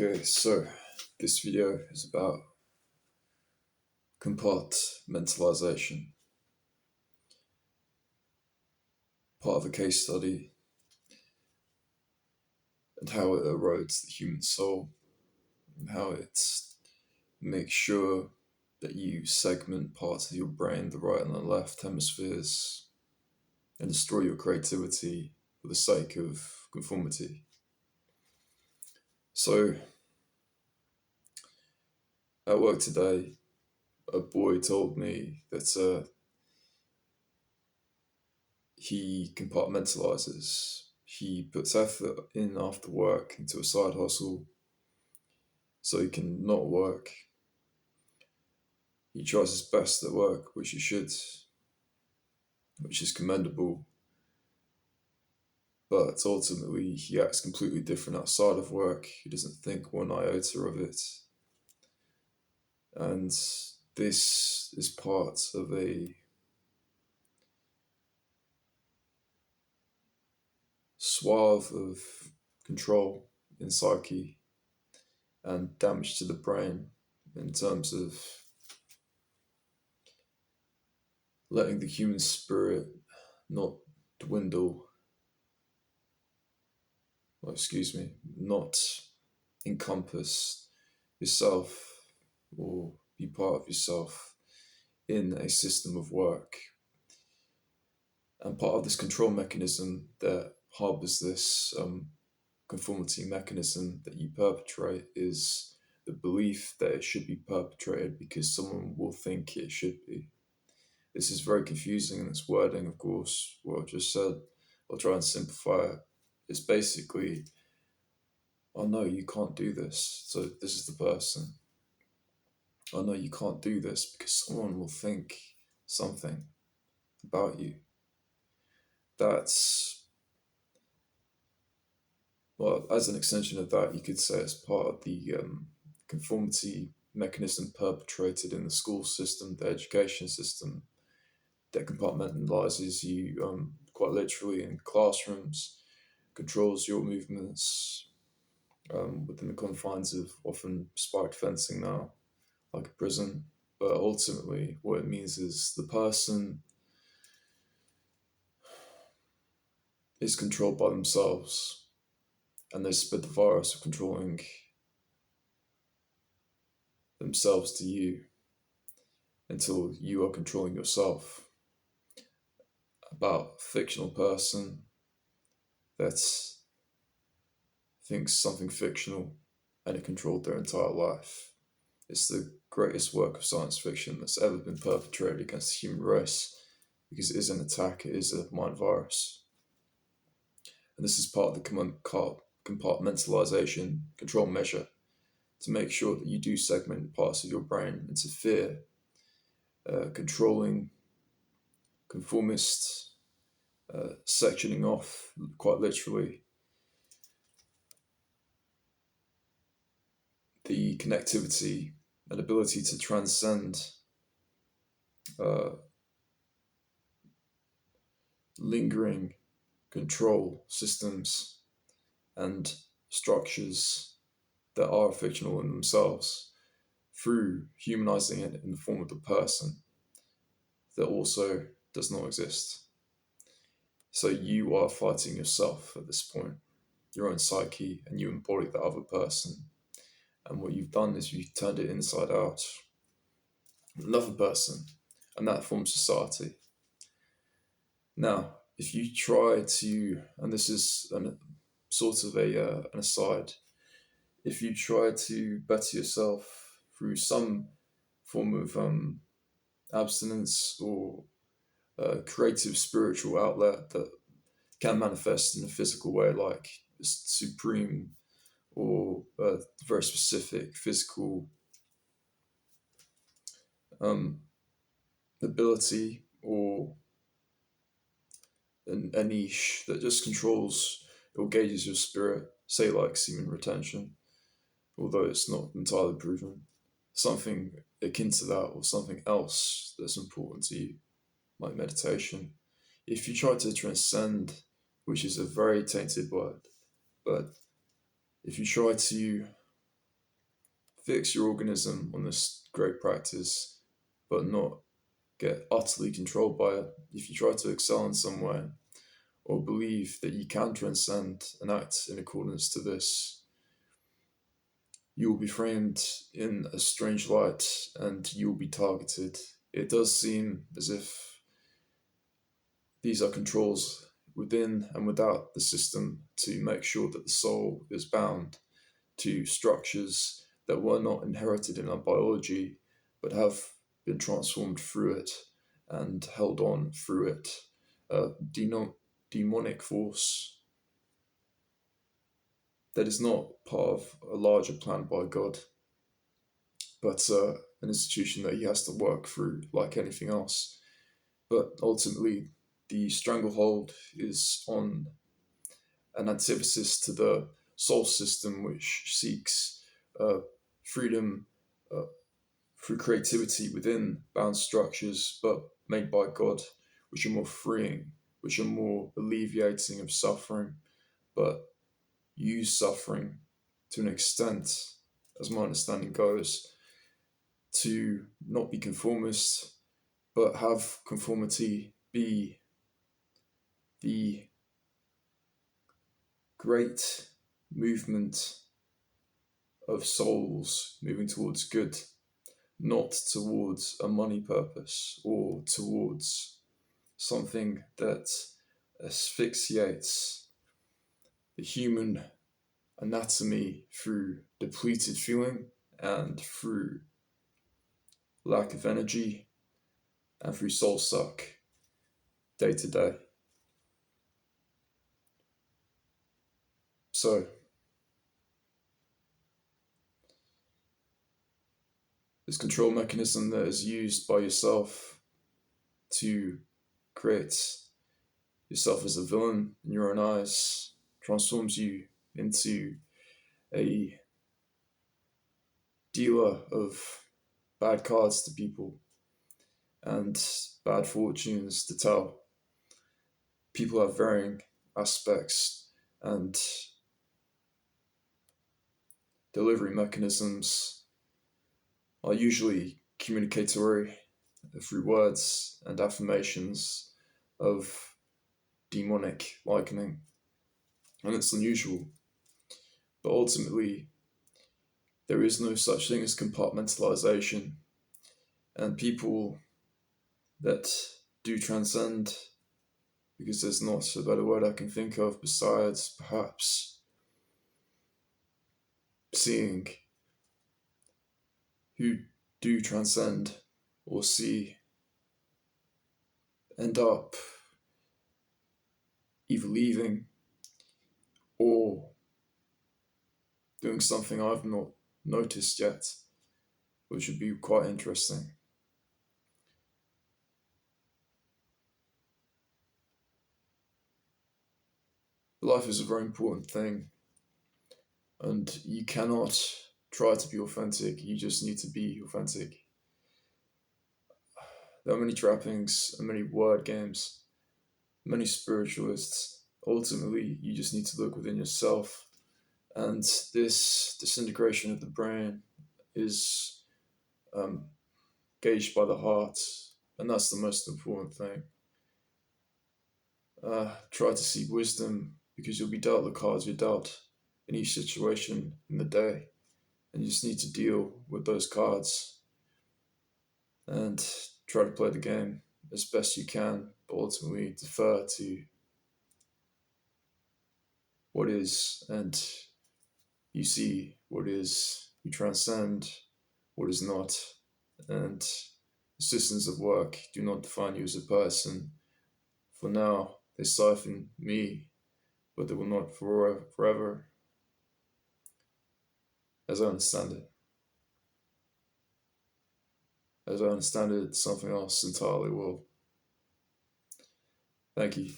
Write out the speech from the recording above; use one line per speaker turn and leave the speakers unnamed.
Okay, so this video is about compartmentalization, part of a case study, and how it erodes the human soul, and how it makes sure that you segment parts of your brain, the right and the left hemispheres, and destroy your creativity for the sake of conformity. So, at work today, a boy told me that he compartmentalizes. He puts effort in after work into a side hustle so he can not work. He tries his best at work, which he should, which is commendable, but ultimately he acts completely different outside of work. He doesn't think one iota of it. And this is part of a swath of control in psyche and damage to the brain in terms of letting the human spirit not dwindle, not encompass yourself or be part of yourself in a system of work. And part of this control mechanism that harbors this conformity mechanism that you perpetrate is the belief that it should be perpetrated because someone will think it should be. This is very confusing in its wording, of course, what I've just said. I'll try and simplify it. It's basically, oh no, you can't do this, so this is the person. Oh no, you can't do this because someone will think something about you. That's, well, as an extension of that, you could say it's part of the conformity mechanism perpetrated in the school system, the education system, that compartmentalizes you quite literally in classrooms, controls your movements within the confines of often spiked fencing now, like a prison. But ultimately, what it means is the person is controlled by themselves, and they spread the virus of controlling themselves to you until you are controlling yourself. About a fictional person that thinks something fictional and it controlled their entire life. It's the greatest work of science fiction that's ever been perpetrated against the human race because it is an attack, it is a mind virus. And this is part of the compartmentalization control measure to make sure that you do segment parts of your brain into fear, controlling, conformist, sectioning off, quite literally, the connectivity and ability to transcend lingering control systems and structures that are fictional in themselves through humanizing it in the form of the person that also does not exist. So you are fighting yourself at this point, your own psyche, and you embody the other person. And what you've done is you've turned it inside out. Another person, and that forms society. Now, if you try to, and this is sort of an aside, if you try to better yourself through some form of abstinence or creative spiritual outlet that can manifest in a physical way, like supreme or very specific physical ability or a niche that just controls or gauges your spirit, say like semen retention, although it's not entirely proven, something akin to that or something else that's important to you, like meditation. If you try to transcend, which is a very tainted word, but if you try to fix your organism on this great practice, but not get utterly controlled by it. If you try to excel in some way, or believe that you can transcend and act in accordance to this, you will be framed in a strange light and you will be targeted. It does seem as if these are controls within and without the system to make sure that the soul is bound to structures that were not inherited in our biology but have been transformed through it and held on through it. A demonic force that is not part of a larger plan by God, but an institution that he has to work through like anything else. But ultimately, the stranglehold is on an antithesis to the soul system, which seeks freedom through creativity within bound structures, but made by God, which are more freeing, which are more alleviating of suffering, but use suffering to an extent, as my understanding goes, to not be conformist, but have conformity be the great movement of souls moving towards good, not towards a money purpose or towards something that asphyxiates the human anatomy through depleted feeling and through lack of energy and through soul suck day to day. So, this control mechanism that is used by yourself to create yourself as a villain in your own eyes transforms you into a dealer of bad cards to people and bad fortunes to tell. People have varying aspects and delivery mechanisms are usually communicatory through words and affirmations of demonic likening. And it's unusual. But ultimately, there is no such thing as compartmentalization. And people that do transcend, because there's not a better word I can think of besides perhaps seeing, who do transcend or see end up either leaving or doing something I've not noticed yet, which would be quite interesting. Life is a very important thing, and you cannot try to be authentic, you just need to be authentic. There are many trappings and many word games, many spiritualists. Ultimately, you just need to look within yourself, and this disintegration of the brain is gauged by the heart, and that's the most important thing. Try to seek wisdom, because you'll be dealt the cards you're dealt in each situation in the day, and you just need to deal with those cards and try to play the game as best you can, but ultimately defer to what is, and you see what is, you transcend what is not, and the systems of work do not define you as a person. For now, they siphon me, but they will not forever, as I understand it. As I understand it, something else entirely will. Thank you.